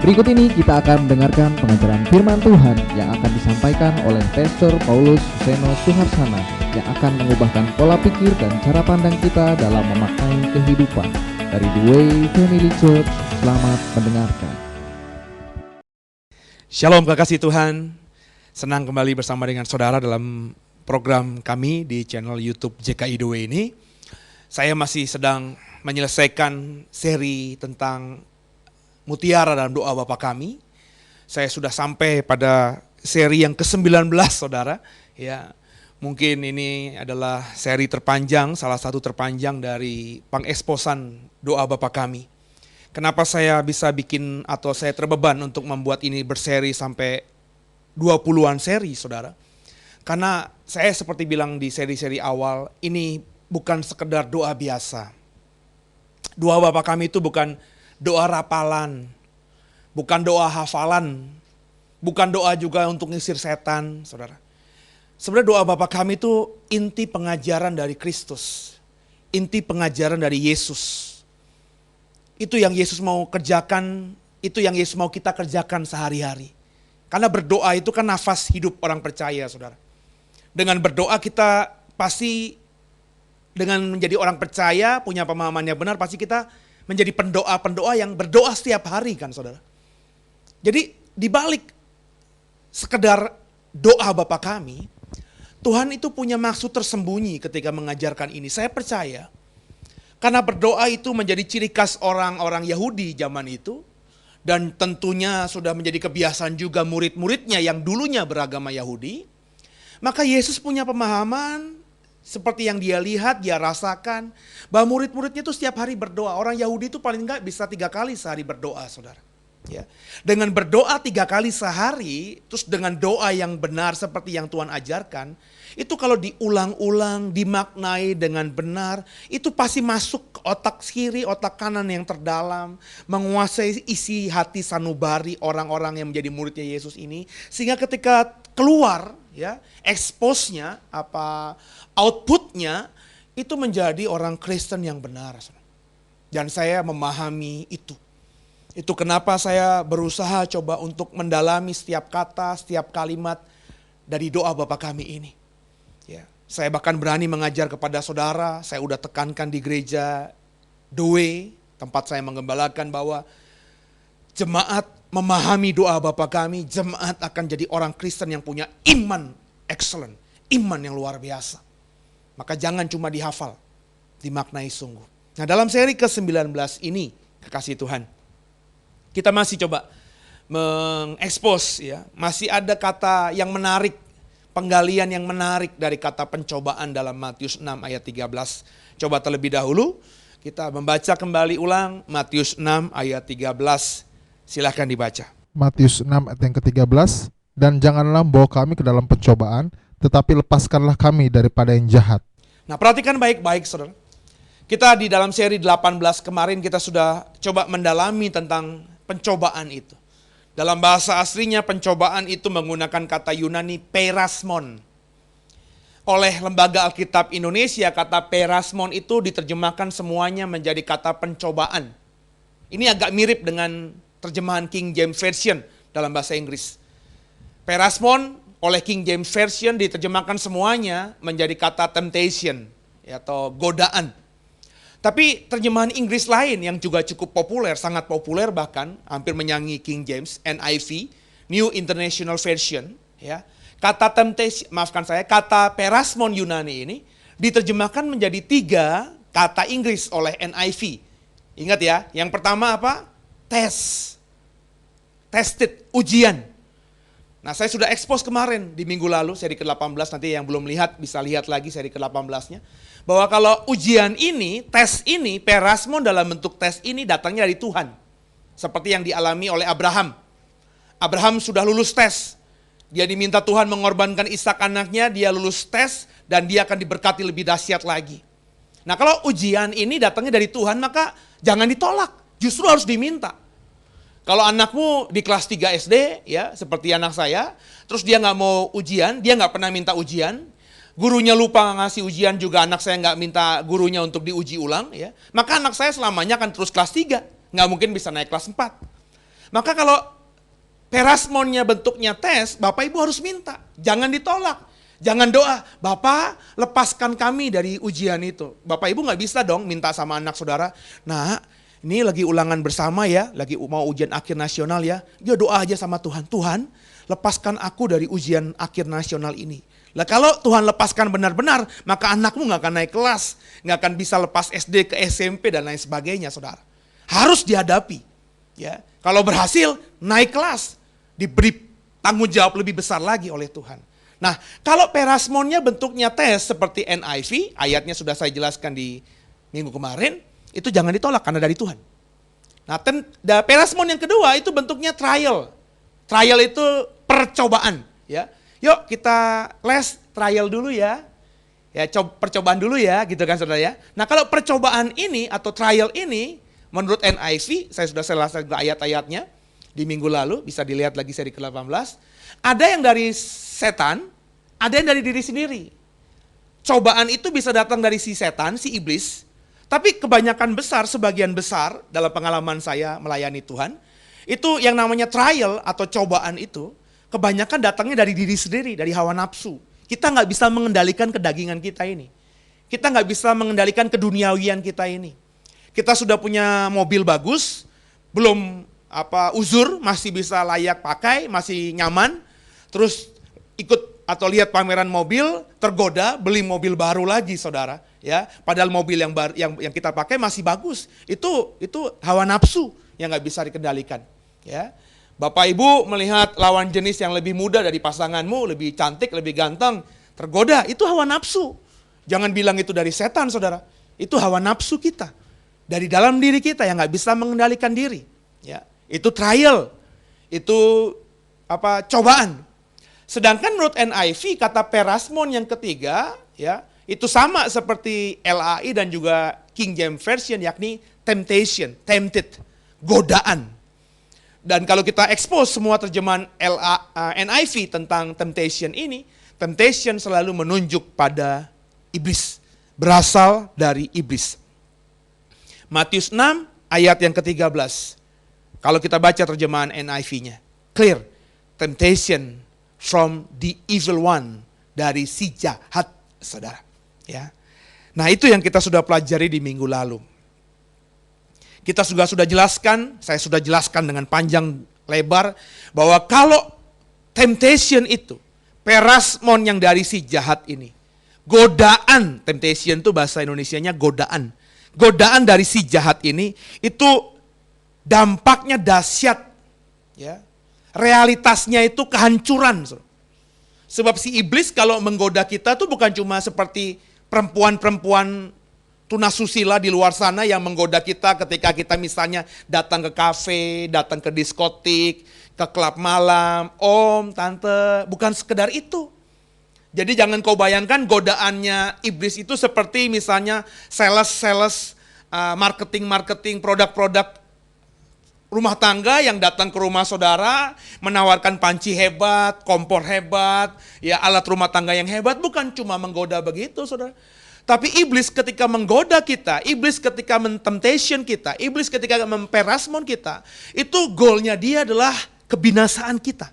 Berikut ini kita akan mendengarkan pengajaran firman Tuhan yang akan disampaikan oleh Pastor Paulus Suseno Suharsana yang akan mengubahkan pola pikir dan cara pandang kita dalam memaknai kehidupan. Dari The Way Family Church, selamat mendengarkan. Shalom kekasih Tuhan, senang kembali bersama dengan saudara dalam program kami di channel YouTube JKI The Way ini. Saya masih sedang menyelesaikan seri tentang Mutiara dalam doa Bapa kami. Saya sudah sampai pada seri yang ke-19 saudara. Ya, mungkin ini adalah seri terpanjang, salah satu terpanjang dari pengeksposan doa Bapa kami. Kenapa saya bisa bikin atau saya terbeban untuk membuat ini berseri sampai 20-an seri saudara. Karena saya seperti bilang di seri-seri awal, ini bukan sekedar doa biasa. Doa Bapa kami itu bukan doa rapalan, bukan doa hafalan, bukan doa juga untuk ngusir setan, saudara. Sebenarnya doa Bapa kami itu inti pengajaran dari Kristus, inti pengajaran dari Yesus. Itu yang Yesus mau kerjakan, itu yang Yesus mau kita kerjakan sehari-hari. Karena berdoa itu kan nafas hidup orang percaya, saudara. Dengan berdoa kita pasti, dengan menjadi orang percaya, punya pemahaman yang benar, pasti kita menjadi pendoa-pendoa yang berdoa setiap hari kan saudara. Jadi dibalik sekedar doa Bapa kami, Tuhan itu punya maksud tersembunyi ketika mengajarkan ini. Saya percaya karena berdoa itu menjadi ciri khas orang-orang Yahudi zaman itu. Dan tentunya sudah menjadi kebiasaan juga murid-muridnya yang dulunya beragama Yahudi. Maka Yesus punya pemahaman seperti yang dia lihat, dia rasakan, bahwa murid-muridnya itu setiap hari berdoa. Orang Yahudi itu paling enggak bisa 3 kali sehari berdoa, saudara. Ya. Dengan berdoa 3 kali sehari, terus dengan doa yang benar seperti yang Tuhan ajarkan, itu kalau diulang-ulang, dimaknai dengan benar, itu pasti masuk ke otak kiri, otak kanan yang terdalam, menguasai isi hati sanubari orang-orang yang menjadi muridnya Yesus ini, sehingga ketika keluar, ya, expose-nya, output-nya, itu menjadi orang Kristen yang benar. Dan saya memahami itu. Itu kenapa saya berusaha coba untuk mendalami setiap kata, setiap kalimat dari doa Bapa kami ini. Ya, saya bahkan berani mengajar kepada saudara, saya udah tekankan di gereja The Way, tempat saya menggembalakan, bahwa jemaat memahami doa Bapa kami, jemaat akan jadi orang Kristen yang punya iman excellent, iman yang luar biasa. Maka jangan cuma dihafal, dimaknai sungguh. Nah, dalam seri ke-19 ini, kekasih Tuhan, kita masih coba mengekspos, ya, masih ada kata yang menarik, penggalian yang menarik dari kata pencobaan dalam Matius 6 ayat 13. Coba terlebih dahulu kita membaca kembali ulang Matius 6 ayat 13. Silahkan dibaca. Matius 6 ayat yang ke-13, dan janganlah membawa kami ke dalam pencobaan, tetapi lepaskanlah kami daripada yang jahat. Nah, perhatikan baik-baik saudara. Kita di dalam seri 18 kemarin kita sudah coba mendalami tentang pencobaan itu. Dalam bahasa aslinya pencobaan itu menggunakan kata Yunani perasmon. Oleh Lembaga Alkitab Indonesia, kata perasmon itu diterjemahkan semuanya menjadi kata pencobaan. Ini agak mirip dengan terjemahan King James Version dalam bahasa Inggris. Perasmon oleh King James Version diterjemahkan semuanya menjadi kata temptation, atau godaan. Tapi terjemahan Inggris lain yang juga cukup populer, sangat populer bahkan, hampir menyanyi King James, NIV, New International Version, ya. Kata temptation, maafkan saya, kata perasmon Yunani ini diterjemahkan menjadi 3 kata Inggris oleh NIV. Ingat ya, yang pertama apa? Test. Tested, ujian. Nah, saya sudah expose kemarin di minggu lalu, seri ke-18, nanti yang belum lihat bisa lihat lagi seri ke-18-nya. Bahwa kalau ujian ini, tes ini, perasmon dalam bentuk tes ini datangnya dari Tuhan. Seperti yang dialami oleh Abraham. Abraham sudah lulus tes. Dia diminta Tuhan mengorbankan Ishak anaknya, dia lulus tes dan dia akan diberkati lebih dahsyat lagi. Nah, kalau ujian ini datangnya dari Tuhan, maka jangan ditolak, justru harus diminta. Kalau anakmu di kelas 3 SD, ya seperti anak saya, terus dia nggak mau ujian, dia nggak pernah minta ujian, gurunya lupa ngasih ujian juga, anak saya nggak minta gurunya untuk diuji ulang, ya, maka anak saya selamanya akan terus kelas 3, nggak mungkin bisa naik kelas 4. Maka kalau perasmonnya bentuknya tes, Bapak Ibu harus minta, jangan ditolak. Jangan doa, Bapak lepaskan kami dari ujian itu. Bapak Ibu nggak bisa dong minta sama anak saudara, nah ini lagi ulangan bersama ya, lagi mau ujian akhir nasional ya. Dia doa aja sama Tuhan, Tuhan lepaskan aku dari ujian akhir nasional ini. Lah kalau Tuhan lepaskan benar-benar, maka anakmu nggak akan naik kelas, nggak akan bisa lepas SD ke SMP dan lain sebagainya, saudara. Harus dihadapi. Ya, kalau berhasil naik kelas, diberi tanggung jawab lebih besar lagi oleh Tuhan. Nah, kalau perasmonnya bentuknya tes seperti NIV, ayatnya sudah saya jelaskan di minggu kemarin, itu jangan ditolak karena dari Tuhan. Nah, perasmon yang kedua itu bentuknya trial. Trial itu percobaan, ya. Yuk kita les trial dulu ya. Ya, percobaan dulu ya, gitu kan Saudara ya. Nah, kalau percobaan ini atau trial ini menurut NIV, saya sudah jelaskan ayat-ayatnya di minggu lalu, bisa dilihat lagi seri ke-18. Ada yang dari setan, ada yang dari diri sendiri. Cobaan itu bisa datang dari si setan, si iblis. Tapi kebanyakan besar, sebagian besar dalam pengalaman saya melayani Tuhan, itu yang namanya trial atau cobaan itu, kebanyakan datangnya dari diri sendiri, dari hawa nafsu. Kita nggak bisa mengendalikan kedagingan kita ini. Kita nggak bisa mengendalikan keduniawian kita ini. Kita sudah punya mobil bagus, belum uzur, masih bisa layak pakai, masih nyaman, terus ikut atau lihat pameran mobil, tergoda beli mobil baru lagi saudara, ya. Padahal mobil yang baru yang kita pakai masih bagus. Itu hawa nafsu yang nggak bisa dikendalikan, ya. Bapak Ibu melihat lawan jenis yang lebih muda dari pasanganmu, lebih cantik, lebih ganteng, tergoda, itu hawa nafsu. Jangan bilang itu dari setan saudara, itu hawa nafsu kita. Dari dalam diri kita yang nggak bisa mengendalikan diri, ya. Itu trial, itu cobaan. Sedangkan menurut NIV kata perasmon yang ketiga, ya, itu sama seperti LAI dan juga King James Version, yakni temptation, tempted, godaan. Dan kalau kita expose semua terjemahan NIV tentang temptation ini, temptation selalu menunjuk pada iblis, berasal dari iblis. Matius 6 ayat yang ke-13. Kalau kita baca terjemahan NIV-nya, clear, temptation from the evil one, dari si jahat, saudara. Ya. Nah, itu yang kita sudah pelajari di minggu lalu. Kita sudah jelaskan, saya sudah jelaskan dengan panjang lebar, bahwa kalau temptation itu, perasmon yang dari si jahat ini, godaan, temptation itu bahasa Indonesianya godaan. Godaan dari si jahat ini, itu dampaknya dahsyat, ya. Realitasnya itu kehancuran. Sebab si iblis kalau menggoda kita tuh bukan cuma seperti perempuan-perempuan tunasusila di luar sana yang menggoda kita ketika kita misalnya datang ke kafe, datang ke diskotik, ke klub malam, om, tante, bukan sekedar itu. Jadi jangan kau bayangkan godaannya iblis itu seperti misalnya sales, marketing, produk-produk rumah tangga yang datang ke rumah saudara, menawarkan panci hebat, kompor hebat, ya alat rumah tangga yang hebat, bukan cuma menggoda begitu saudara. Tapi iblis ketika menggoda kita, iblis ketika mentemptation kita, iblis ketika memperasmon kita, itu goalnya dia adalah kebinasaan kita,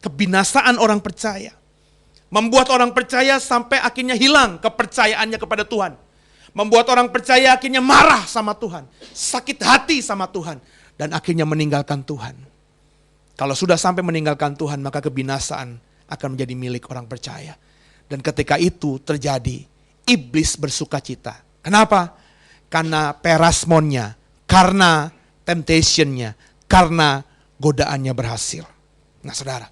kebinasaan orang percaya. Membuat orang percaya sampai akhirnya hilang kepercayaannya kepada Tuhan. Membuat orang percaya akhirnya marah sama Tuhan, sakit hati sama Tuhan, dan akhirnya meninggalkan Tuhan. Kalau sudah sampai meninggalkan Tuhan, maka kebinasaan akan menjadi milik orang percaya. Dan ketika itu terjadi, iblis bersukacita. Kenapa? Karena perasmonnya, karena temptationnya, karena godaannya berhasil. Nah saudara,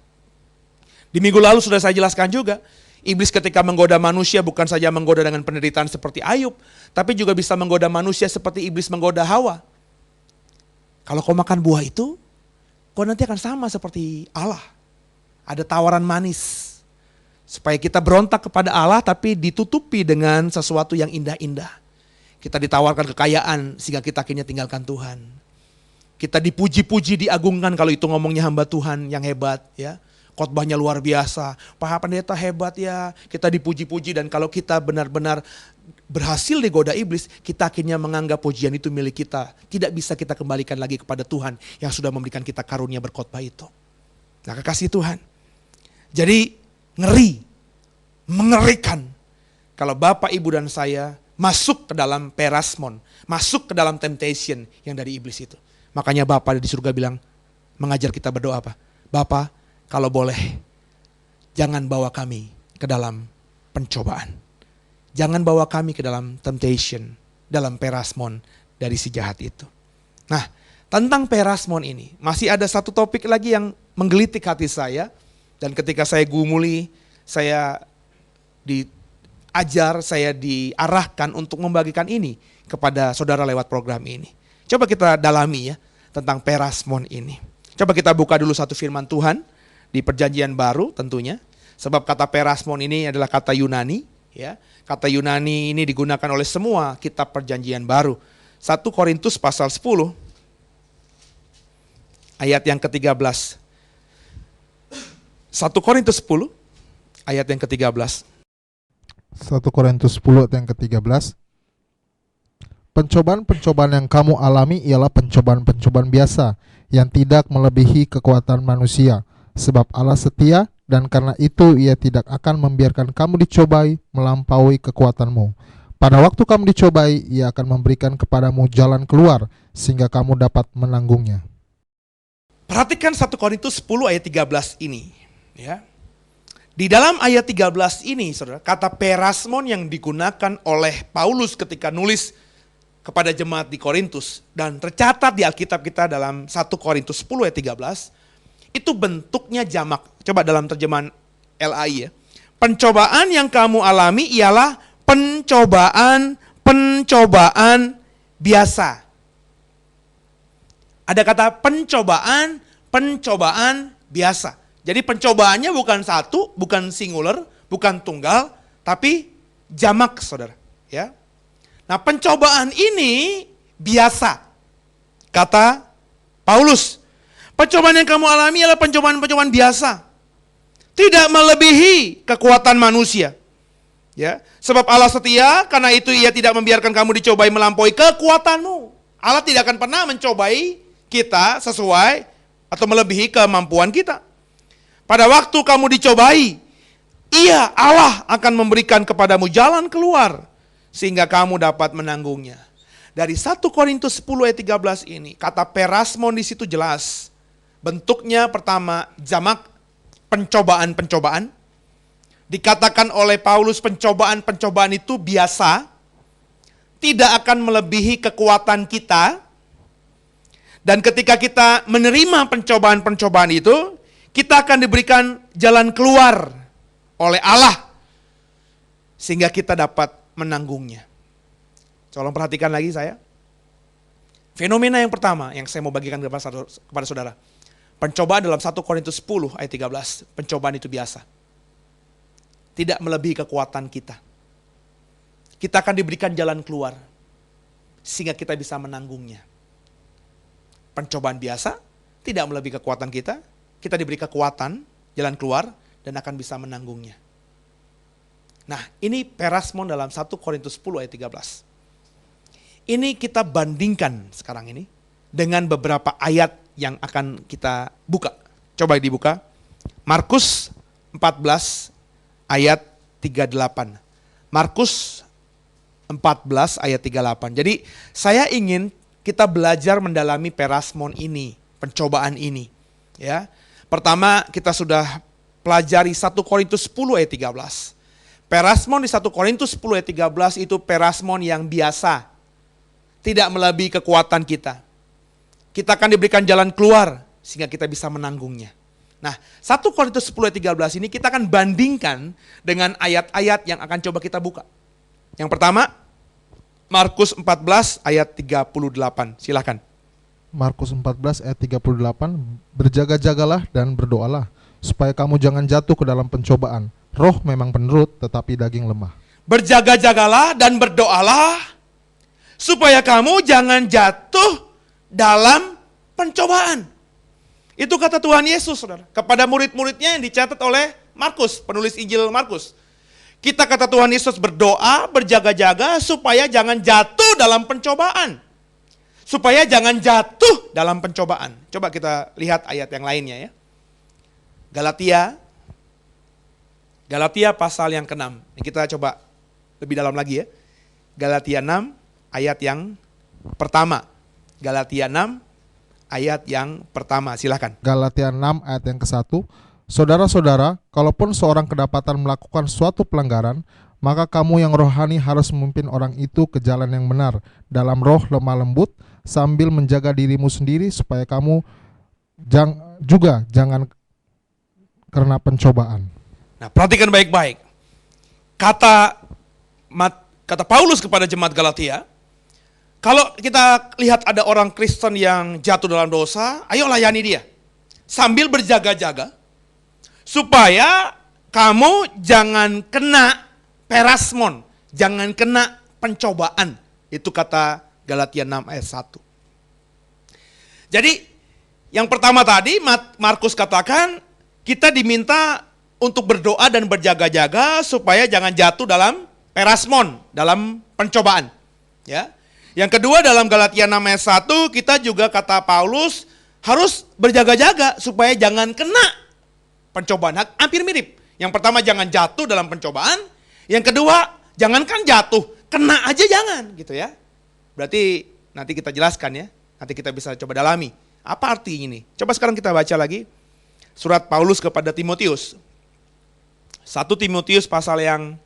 di minggu lalu sudah saya jelaskan juga, iblis ketika menggoda manusia bukan saja menggoda dengan penderitaan seperti Ayub, tapi juga bisa menggoda manusia seperti iblis menggoda Hawa. Kalau kau makan buah itu, kau nanti akan sama seperti Allah. Ada tawaran manis. Supaya kita berontak kepada Allah tapi ditutupi dengan sesuatu yang indah-indah. Kita ditawarkan kekayaan sehingga kita akhirnya tinggalkan Tuhan. Kita dipuji-puji, diagungkan kalau itu ngomongnya hamba Tuhan yang hebat ya. Khotbahnya luar biasa. Pak pendeta hebat ya. Kita dipuji-puji dan kalau kita benar-benar berhasil digoda iblis, kita akhirnya menganggap pujian itu milik kita. Tidak bisa kita kembalikan lagi kepada Tuhan yang sudah memberikan kita karunia berkhotbah itu. Nah kekasih Tuhan. Jadi ngeri, mengerikan kalau Bapak, Ibu dan saya masuk ke dalam perasmon, masuk ke dalam temptation yang dari iblis itu. Makanya Bapak di surga bilang, mengajar kita berdoa apa? Bapak, kalau boleh, jangan bawa kami ke dalam pencobaan. Jangan bawa kami ke dalam temptation, dalam perasmon dari si jahat itu. Nah, tentang perasmon ini, masih ada satu topik lagi yang menggelitik hati saya. Dan ketika saya gumuli, saya diajar, saya diarahkan untuk membagikan ini kepada saudara lewat program ini. Coba kita dalami ya tentang perasmon ini. Coba kita buka dulu satu firman Tuhan di Perjanjian Baru tentunya. Sebab kata perasmon ini adalah kata Yunani. Ya. Kata Yunani ini digunakan oleh semua kitab Perjanjian Baru. 1 Korintus pasal 10 ayat yang ke-13. 1 Korintus 10 ayat yang ke-13. 1 Korintus 10 ayat yang ke-13. Pencobaan-pencobaan yang kamu alami ialah pencobaan-pencobaan biasa yang tidak melebihi kekuatan manusia. Sebab Allah setia dan karena itu Ia tidak akan membiarkan kamu dicobai melampaui kekuatanmu. Pada waktu kamu dicobai, Ia akan memberikan kepadamu jalan keluar sehingga kamu dapat menanggungnya. Perhatikan 1 Korintus 10 ayat 13 ini. Ya. Di dalam ayat 13 ini, saudara, kata perasmon yang digunakan oleh Paulus ketika nulis kepada jemaat di Korintus dan tercatat di Alkitab kita dalam 1 Korintus 10 ayat 13, itu bentuknya jamak. Coba dalam terjemahan LAI ya. Pencobaan yang kamu alami ialah pencobaan biasa. Ada kata pencobaan biasa. Jadi pencobaannya bukan satu, bukan singular, bukan tunggal, tapi jamak, saudara. Ya. Nah pencobaan ini biasa, kata Paulus. Pencobaan yang kamu alami adalah pencobaan biasa. Tidak melebihi kekuatan manusia. Ya. Sebab Allah setia, karena itu Ia tidak membiarkan kamu dicobai melampaui kekuatanmu. Allah tidak akan pernah mencobai kita sesuai atau melebihi kemampuan kita. Pada waktu kamu dicobai, Ia Allah akan memberikan kepadamu jalan keluar sehingga kamu dapat menanggungnya. Dari 1 Korintus 10 ayat 13 ini, kata perasmon di situ jelas. Bentuknya pertama jamak, pencobaan-pencobaan. Dikatakan oleh Paulus pencobaan-pencobaan itu biasa, tidak akan melebihi kekuatan kita. Dan ketika kita menerima pencobaan-pencobaan itu, kita akan diberikan jalan keluar oleh Allah sehingga kita dapat menanggungnya. Tolong perhatikan lagi saya. Fenomena yang pertama yang saya mau bagikan kepada saudara. Pencobaan dalam 1 Korintus 10 ayat 13. Pencobaan itu biasa. Tidak melebihi kekuatan kita. Kita akan diberikan jalan keluar sehingga kita bisa menanggungnya. Pencobaan biasa, tidak melebihi kekuatan kita. Kita diberi kekuatan, jalan keluar, dan akan bisa menanggungnya. Nah, ini perasmon dalam 1 Korintus 10 ayat 13. Ini kita bandingkan sekarang ini dengan beberapa ayat yang akan kita buka. Coba dibuka. Markus 14 ayat 38. Markus 14 ayat 38. Jadi saya ingin kita belajar mendalami perasmon ini, pencobaan ini. Ya. Pertama kita sudah pelajari 1 Korintus 10 ayat 13. Perasmon di 1 Korintus 10 ayat 13 itu perasmon yang biasa. Tidak melebihi kekuatan kita. Kita akan diberikan jalan keluar sehingga kita bisa menanggungnya. Nah, 1 Korintus 10 ayat 13 ini kita akan bandingkan dengan ayat-ayat yang akan coba kita buka. Yang pertama, Markus 14 ayat 38. Silakan. Markus 14 ayat 38, berjaga-jagalah dan berdoalah, supaya kamu jangan jatuh ke dalam pencobaan. Roh memang penurut, tetapi daging lemah. Berjaga-jagalah dan berdoalah, supaya kamu jangan jatuh dalam pencobaan. Itu kata Tuhan Yesus, saudara, kepada murid-muridnya yang dicatat oleh Markus, penulis Injil Markus. Kita kata Tuhan Yesus berdoa, berjaga-jaga supaya jangan jatuh dalam pencobaan. Supaya jangan jatuh dalam pencobaan. Coba kita lihat ayat yang lainnya ya. Galatia pasal yang ke-6. Ini kita coba lebih dalam lagi ya. Galatia 6 ayat yang pertama. Galatia 6 ayat yang pertama, silakan. Galatia 6 ayat yang ke-1, saudara-saudara, kalaupun seorang kedapatan melakukan suatu pelanggaran, maka kamu yang rohani harus memimpin orang itu ke jalan yang benar, dalam roh lemah lembut, sambil menjaga dirimu sendiri supaya kamu jangan karena pencobaan. Nah, perhatikan baik-baik. Kata Paulus kepada jemaat Galatia, kalau kita lihat ada orang Kristen yang jatuh dalam dosa, ayo layani dia. Sambil berjaga-jaga, supaya kamu jangan kena perasmon, jangan kena pencobaan. Itu kata Galatia 6 ayat 1. Jadi, yang pertama tadi, Markus katakan, kita diminta untuk berdoa dan berjaga-jaga, supaya jangan jatuh dalam perasmon, dalam pencobaan. Ya. Yang kedua dalam Galatia 6 ayat 1 kita juga kata Paulus harus berjaga-jaga supaya jangan kena pencobaan. Hampir mirip. Yang pertama jangan jatuh dalam pencobaan. Yang kedua jangankan jatuh, kena aja jangan gitu ya. Berarti nanti kita jelaskan ya. Nanti kita bisa coba dalami. Apa arti ini? Coba sekarang kita baca lagi surat Paulus kepada Timotius. 1 Timotius pasal yang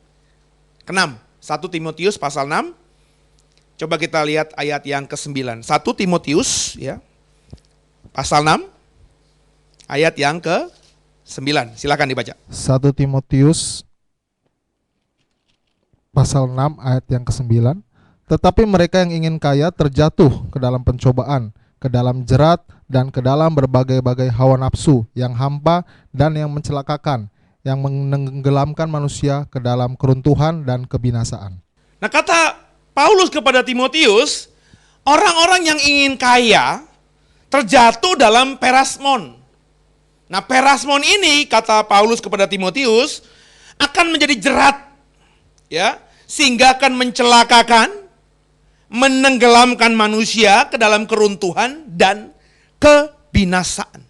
ke-6. 1 Timotius pasal 6. Coba kita lihat ayat yang ke-9. 1 Timotius ya. Pasal 6 ayat yang ke-9. Silakan dibaca. 1 Timotius pasal 6 ayat yang ke-9. Tetapi mereka yang ingin kaya terjatuh ke dalam pencobaan, ke dalam jerat dan ke dalam berbagai-bagai hawa nafsu yang hampa dan yang mencelakakan, yang menenggelamkan manusia ke dalam keruntuhan dan kebinasaan. Nah, kata Paulus kepada Timotius, orang-orang yang ingin kaya terjatuh dalam perasmon. Nah, perasmon ini kata Paulus kepada Timotius akan menjadi jerat ya, sehingga akan mencelakakan, menenggelamkan manusia ke dalam keruntuhan dan kebinasaan.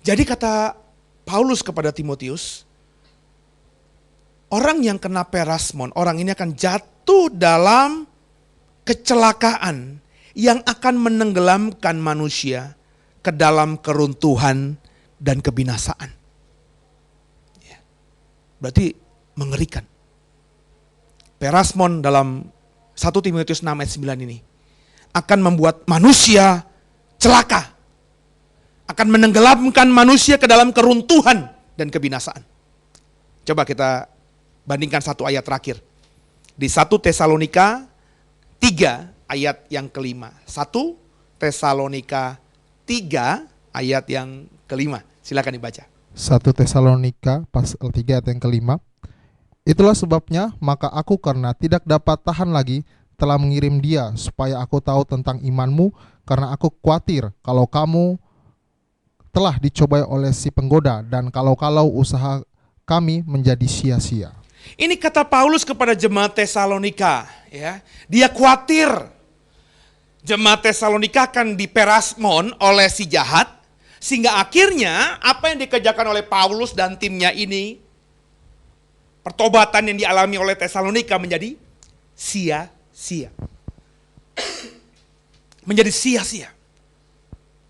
Jadi kata Paulus kepada Timotius, orang yang kena perasmon, orang ini akan jatuh dalam kecelakaan yang akan menenggelamkan manusia ke dalam keruntuhan dan kebinasaan. Ya. Berarti mengerikan. Perasmon dalam 1 Timotius 6 ayat 9 ini akan membuat manusia celaka. Akan menenggelamkan manusia ke dalam keruntuhan dan kebinasaan. Coba kita bandingkan satu ayat terakhir. Di 1 Tesalonika 3 ayat yang kelima. 1 Tesalonika 3 ayat yang kelima. Silakan dibaca. 1 Tesalonika pasal 3 ayat yang kelima. Itulah sebabnya maka aku karena tidak dapat tahan lagi telah mengirim dia supaya aku tahu tentang imanmu, karena aku khawatir kalau kamu telah dicobai oleh si penggoda dan kalau usaha kami menjadi sia-sia. Ini kata Paulus kepada jemaat Tesalonika, ya. Dia khawatir jemaat Tesalonika akan diperasmon oleh si jahat, sehingga akhirnya apa yang dikerjakan oleh Paulus dan timnya ini, pertobatan yang dialami oleh Tesalonika menjadi sia-sia. Menjadi sia-sia.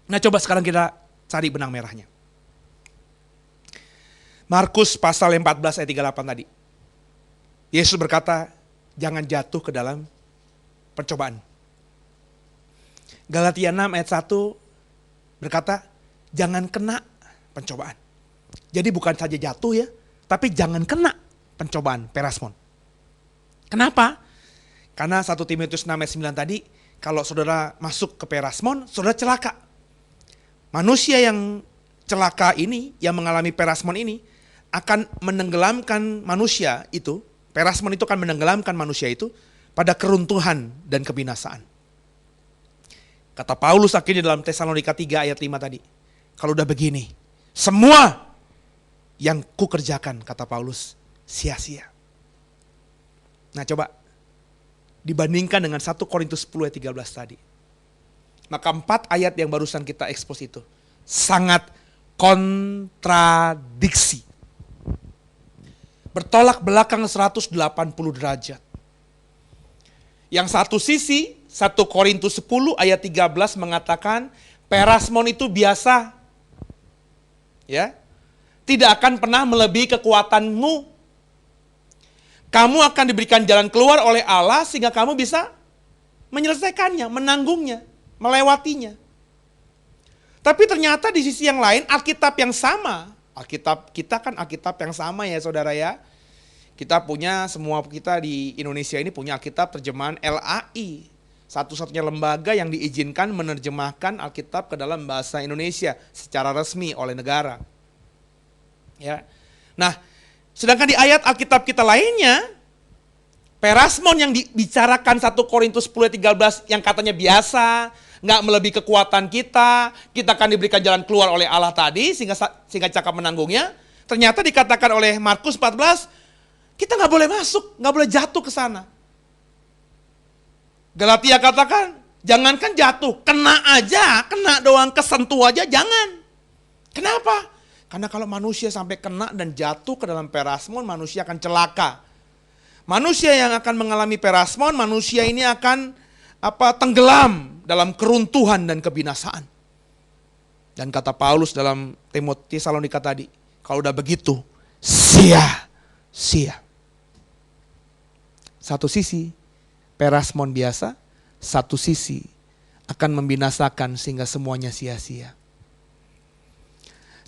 Nah, coba sekarang kita cari benang merahnya. Markus pasal 14 ayat 38 tadi. Yesus berkata, jangan jatuh ke dalam pencobaan. Galatia 6 ayat 1 berkata, jangan kena pencobaan. Jadi bukan saja jatuh ya, tapi jangan kena pencobaan, perasmon. Kenapa? Karena 1 Timotius 6 ayat 9 tadi, kalau saudara masuk ke perasmon, saudara celaka. Manusia yang celaka ini, yang mengalami perasmon ini, akan menenggelamkan manusia itu, perasmon itu akan menenggelamkan manusia itu pada keruntuhan dan kebinasaan. Kata Paulus akhirnya dalam Tesalonika 3 ayat 5 tadi, kalau udah begini, semua yang kukerjakan, kata Paulus, sia-sia. Nah coba, dibandingkan dengan 1 Korintus 10 ayat 13 tadi. Maka 4 ayat yang barusan kita ekspos itu, sangat kontradiksi. Bertolak belakang 180 derajat. Yang satu sisi, 1 Korintus 10 ayat 13 mengatakan, perasmon itu biasa. Ya, tidak akan pernah melebihi kekuatanmu. Kamu akan diberikan jalan keluar oleh Allah sehingga kamu bisa menyelesaikannya, menanggungnya, melewatinya. Tapi ternyata di sisi yang lain, Alkitab yang sama. Alkitab kita kan Alkitab yang sama ya saudara ya. Kita punya, semua kita di Indonesia ini punya Alkitab terjemahan LAI. Satu-satunya lembaga yang diizinkan menerjemahkan Alkitab ke dalam bahasa Indonesia secara resmi oleh negara. Ya. Nah, sedangkan di ayat Alkitab kita lainnya, perasmon yang dibicarakan 1 Korintus 10 ayat 13 yang katanya biasa, nggak melebihi kekuatan kita akan diberikan jalan keluar oleh Allah tadi sehingga cakap menanggungnya. Ternyata dikatakan oleh Markus 14, kita nggak boleh masuk, nggak boleh jatuh ke sana. Galatia katakan, jangankan jatuh, kena aja, kena doang, kesentuh aja, jangan. Kenapa? Karena kalau manusia sampai kena dan jatuh ke dalam perasmon, manusia akan celaka. Manusia yang akan mengalami perasmon, manusia ini akan tenggelam dalam keruntuhan dan kebinasaan. Dan kata Paulus dalam Tesalonika tadi, kalau udah begitu, sia-sia. Satu sisi perasmon biasa, satu sisi akan membinasakan sehingga semuanya sia-sia.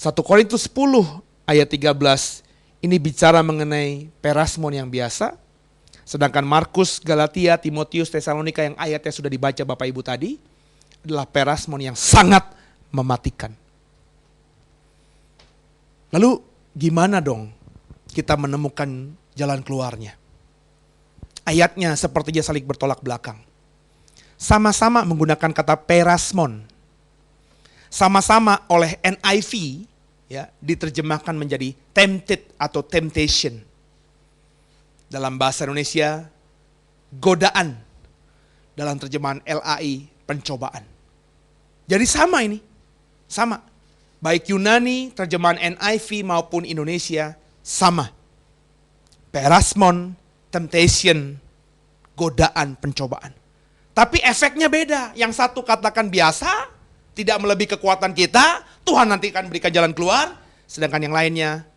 1 Korintus 10 ayat 13 ini bicara mengenai perasmon yang biasa. Sedangkan Markus, Galatia, Timotius, Tesalonika yang ayatnya sudah dibaca Bapak Ibu tadi adalah perasmon yang sangat mematikan. Lalu gimana dong kita menemukan jalan keluarnya? Ayatnya sepertinya saling bertolak belakang. Sama-sama menggunakan kata perasmon. Sama-sama oleh NIV ya, diterjemahkan menjadi tempted atau temptation. Dalam bahasa Indonesia, godaan. Dalam terjemahan LAI, pencobaan. Jadi sama ini, sama. Baik Yunani, terjemahan NIV maupun Indonesia, sama. Perasmon, temptation, godaan, pencobaan. Tapi efeknya beda. Yang satu katakan biasa, tidak melebihi kekuatan kita, Tuhan nanti akan berikan jalan keluar. Sedangkan yang lainnya,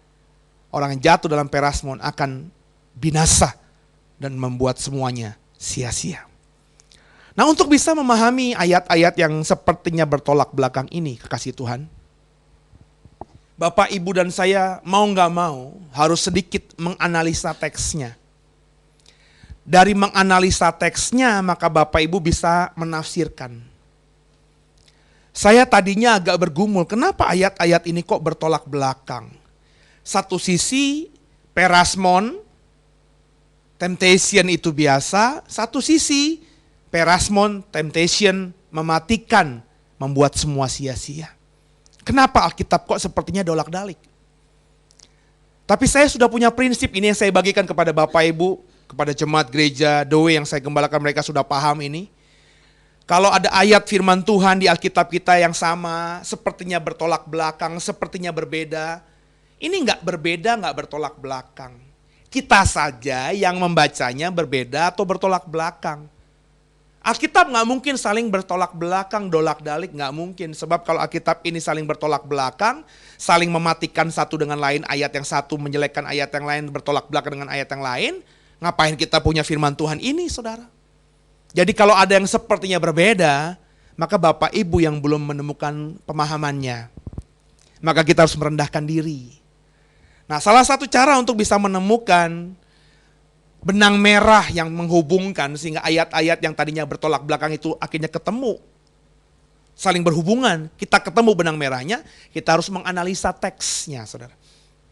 orang yang jatuh dalam perasmon akan binasa dan membuat semuanya sia-sia. Nah, untuk bisa memahami ayat-ayat yang sepertinya bertolak belakang ini, kekasih Tuhan, Bapak, Ibu, dan saya mau gak mau harus sedikit menganalisa teksnya. Dari menganalisa teksnya, maka Bapak Ibu bisa menafsirkan. Saya tadinya agak bergumul, kenapa ayat-ayat ini kok bertolak belakang? Satu sisi, perasmon, temptation itu biasa. Satu sisi, perasmon, temptation, mematikan, membuat semua sia-sia. Kenapa Alkitab kok sepertinya dolak-dalik? Tapi saya sudah punya prinsip ini yang saya bagikan kepada Bapak Ibu, kepada jemaat gereja Doe yang saya gembalakan, mereka sudah paham ini. Kalau ada ayat firman Tuhan di Alkitab kita yang sama, sepertinya bertolak belakang, sepertinya berbeda. Ini enggak berbeda, enggak bertolak belakang. Kita saja yang membacanya berbeda atau bertolak belakang. Alkitab enggak mungkin saling bertolak belakang, dolak-dalik, enggak mungkin. Sebab kalau Alkitab ini saling bertolak belakang, saling mematikan satu dengan lain, ayat yang satu menjelekkan ayat yang lain, bertolak belakang dengan ayat yang lain, Ngapain kita punya firman Tuhan ini, saudara? Jadi kalau ada yang sepertinya berbeda, maka Bapak Ibu yang belum menemukan pemahamannya, maka kita harus merendahkan diri. Nah, salah satu cara untuk bisa menemukan benang merah yang menghubungkan sehingga ayat-ayat yang tadinya bertolak belakang itu akhirnya ketemu, saling berhubungan, kita ketemu benang merahnya, kita harus menganalisa teksnya, saudara.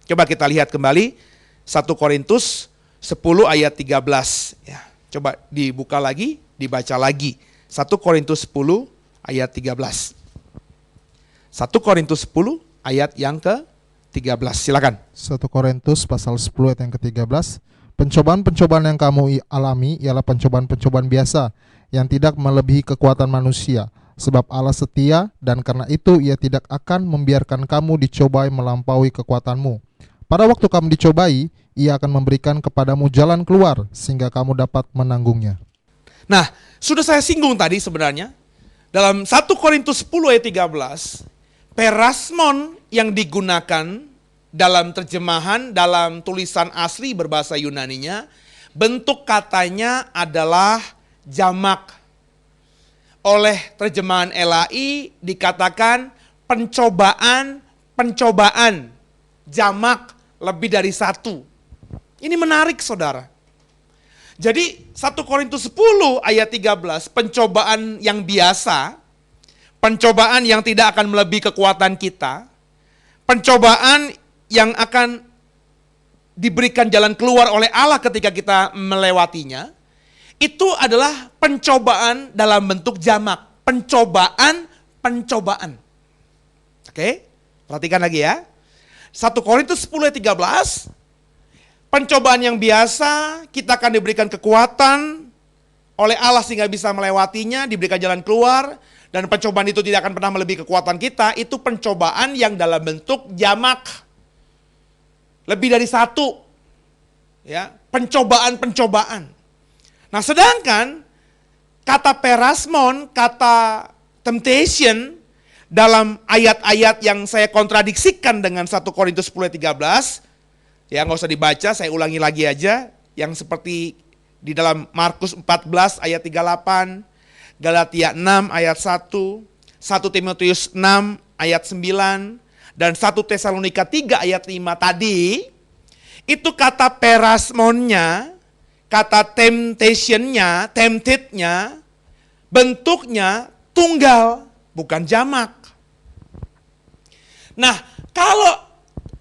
Coba kita lihat kembali 1 Korintus 10 ayat 13. Ya, coba dibuka lagi, dibaca lagi. 1 Korintus 10 ayat 13. 1 Korintus 10 ayat yang ke-13. Silakan. 1 Korintus pasal 10 ayat yang ke-13. Pencobaan-pencobaan yang kamu alami ialah pencobaan-pencobaan biasa yang tidak melebihi kekuatan manusia. Sebab Allah setia dan karena itu Ia tidak akan membiarkan kamu dicobai melampaui kekuatanmu. Pada waktu kamu dicobai, Ia akan memberikan kepadamu jalan keluar sehingga kamu dapat menanggungnya. Nah, sudah saya singgung tadi sebenarnya. Dalam 1 Korintus 10 ayat 13, perasmon yang digunakan dalam terjemahan, dalam tulisan asli berbahasa Yunaninya, bentuk katanya adalah jamak. Oleh terjemahan LAI dikatakan pencobaan, jamak lebih dari satu. Ini menarik, saudara. Jadi 1 Korintus 10 ayat 13, pencobaan yang biasa, pencobaan yang tidak akan melebihi kekuatan kita, pencobaan yang akan diberikan jalan keluar oleh Allah ketika kita melewatinya, itu adalah pencobaan dalam bentuk jamak. Pencobaan. Oke, perhatikan lagi ya. 1 Korintus 10 ayat 13, pencobaan yang biasa, kita akan diberikan kekuatan oleh Allah sehingga bisa melewatinya, diberikan jalan keluar, dan pencobaan itu tidak akan pernah melebihi kekuatan kita. Itu pencobaan yang dalam bentuk jamak. Lebih dari satu. Ya, pencobaan. Nah, sedangkan kata perasmon, kata temptation dalam ayat-ayat yang saya kontradiksikan dengan 1 Korintus 10 ayat 13, ya nggak usah dibaca, saya ulangi lagi aja, yang seperti di dalam Markus 14 ayat 38, Galatia 6 ayat 1, 1 Timotius 6 ayat 9, dan 1 Tesalonika 3 ayat 5 tadi, itu kata perasmonnya, kata temptationnya, temptednya, bentuknya tunggal, bukan jamak. Nah, kalau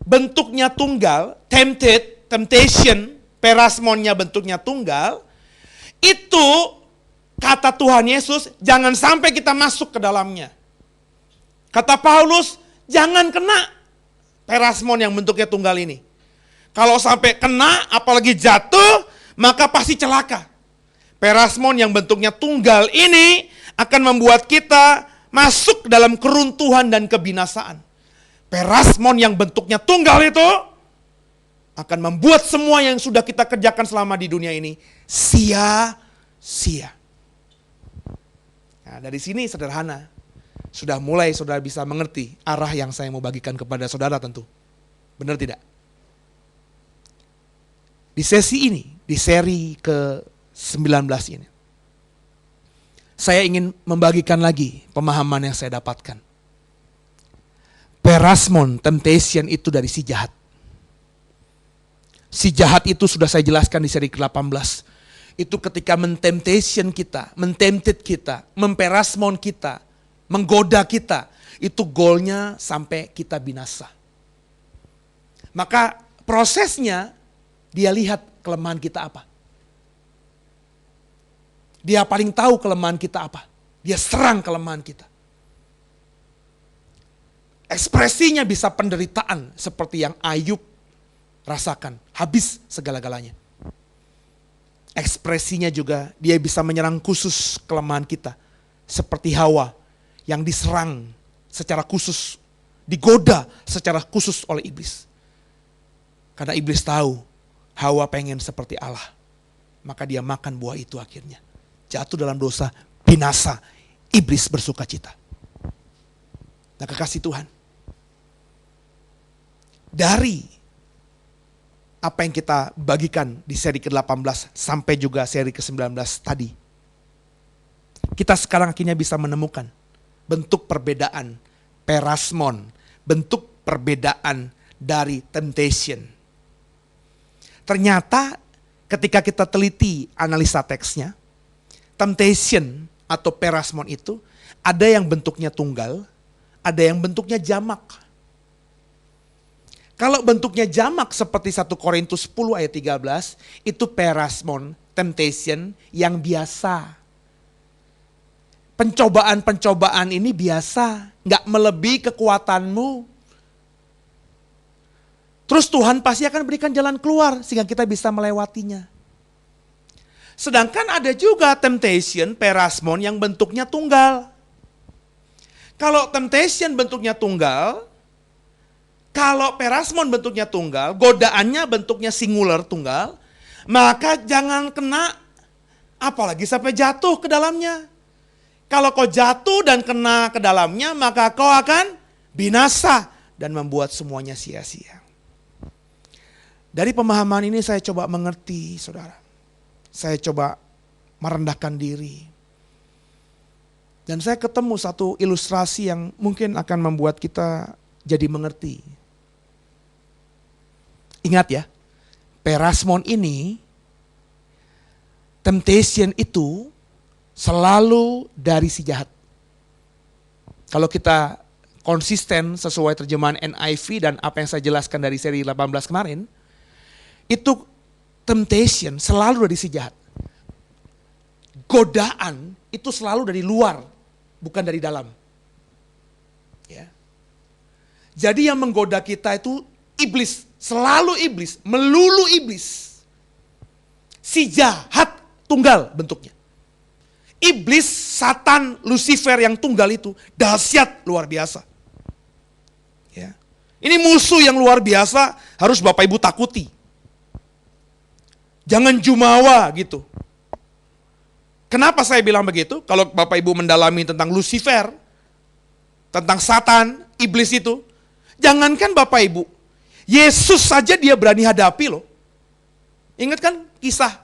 bentuknya tunggal, temptation, perasmonnya bentuknya tunggal, itu kata Tuhan Yesus, jangan sampai kita masuk ke dalamnya. Kata Paulus, jangan kena perasmon yang bentuknya tunggal ini. Kalau sampai kena, apalagi jatuh, maka pasti celaka. Perasmon yang bentuknya tunggal ini akan membuat kita masuk dalam keruntuhan dan kebinasaan. Perasmon yang bentuknya tunggal itu akan membuat semua yang sudah kita kerjakan selama di dunia ini sia-sia. Nah, dari sini sederhana. Sudah mulai saudara bisa mengerti arah yang saya mau bagikan kepada saudara tentu. Benar tidak? Di sesi ini, di seri ke-19 ini, saya ingin membagikan lagi pemahaman yang saya dapatkan. Perasmon, temptation itu dari si jahat. Si jahat itu sudah saya jelaskan di seri ke-18. Itu ketika mentemptation kita, mentempted kita, memperasmon kita, menggoda kita, itu goalnya sampai kita binasa. Maka prosesnya, dia lihat kelemahan kita apa. Dia paling tahu kelemahan kita apa. Dia serang kelemahan kita. Ekspresinya bisa penderitaan seperti yang Ayub rasakan. Habis segala-galanya. Ekspresinya juga dia bisa menyerang khusus kelemahan kita. Seperti Hawa yang diserang secara khusus. Digoda secara khusus oleh iblis. Karena iblis tahu Hawa pengen seperti Allah. Maka dia makan buah itu akhirnya. Jatuh dalam dosa, binasa. Iblis bersuka cita. Nah, kekasih Tuhan. Dari apa yang kita bagikan di seri ke-18 sampai juga seri ke-19 tadi. Kita sekarang akhirnya bisa menemukan bentuk perbedaan perasmon, bentuk perbedaan dari temptation. Ternyata ketika kita teliti analisa teksnya, temptation atau perasmon itu ada yang bentuknya tunggal, ada yang bentuknya jamak. Kalau bentuknya jamak seperti 1 Korintus 10 ayat 13, itu perasmon, temptation yang biasa. Pencobaan-pencobaan ini biasa, nggak melebihi kekuatanmu. Terus Tuhan pasti akan berikan jalan keluar sehingga kita bisa melewatinya. Sedangkan ada juga temptation, perasmon yang bentuknya tunggal. Kalau temptation bentuknya tunggal, kalau perasmon bentuknya tunggal, godaannya bentuknya singular tunggal, maka jangan kena, apalagi sampai jatuh ke dalamnya. Kalau kau jatuh dan kena ke dalamnya, maka kau akan binasa dan membuat semuanya sia-sia. Dari pemahaman ini saya coba mengerti, saudara. Saya coba merendahkan diri. Dan saya ketemu satu ilustrasi yang mungkin akan membuat kita jadi mengerti. Ingat ya, perasmon ini, temptation itu selalu dari si jahat. Kalau kita konsisten sesuai terjemahan NIV dan apa yang saya jelaskan dari seri 18 kemarin, itu temptation selalu dari si jahat. Godaan itu selalu dari luar, bukan dari dalam. Ya. Jadi yang menggoda kita itu iblis, selalu iblis, melulu iblis. Si jahat tunggal bentuknya. Iblis, Satan, Lucifer yang tunggal itu dahsyat luar biasa. Ya. Ini musuh yang luar biasa, harus Bapak Ibu takuti. Jangan jumawa gitu. Kenapa saya bilang begitu? Kalau Bapak Ibu mendalami tentang Lucifer, tentang Satan, iblis itu, jangankan Bapak Ibu, Yesus saja dia berani hadapi loh. Ingat kan kisah